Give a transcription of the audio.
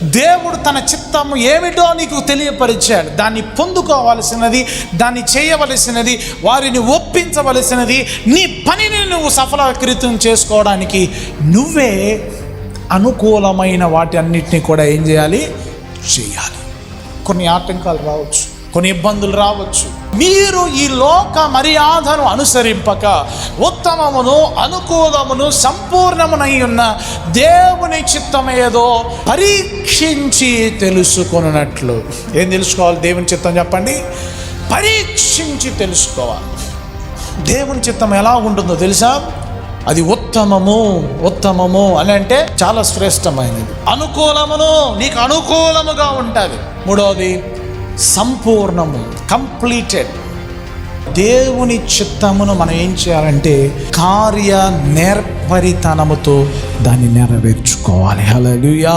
దేవుడు తన చిత్తము ఏమిటో నీకు తెలియపరిచాడు. దాన్ని పొందుకోవలసినది, దాన్ని చేయవలసినది, వారిని ఒప్పించవలసినది, నీ పనిని నువ్వు సఫలీకృతం చేసుకోవడానికి నువ్వే అనుకూలమైన వాటి అన్నిటినీ కూడా ఏం చేయాలి? చేయాలి. కొన్ని ఆటంకాలు రావచ్చు, కొన్ని ఇబ్బందులు రావచ్చు. మీరు ఈ లోక మర్యాదను అనుసరింపక ఉత్తమమును, అనుకూలమును, సంపూర్ణమునై ఉన్న దేవుని చిత్తమేదో పరీక్షించి తెలుసుకొనున్నట్లు. ఏం తెలుసుకోవాలి? దేవుని చిత్తం చెప్పండి. పరీక్షించి తెలుసుకోవాలి. దేవుని చిత్తం ఎలా ఉంటుందో తెలుసా? అది ఉత్తమము అని అంటే చాలా శ్రేష్టమైనది. అనుకూలమును, నీకు అనుకూలముగా ఉంటుంది. మూడవది సంపూర్ణము, కంప్లీటెడ్. దేవుని చిత్తమును మనం ఏం చేయాలంటే కార్య నేర్పరితనముతో దాన్ని నెరవేర్చుకోవాలి. హల్లెలూయా.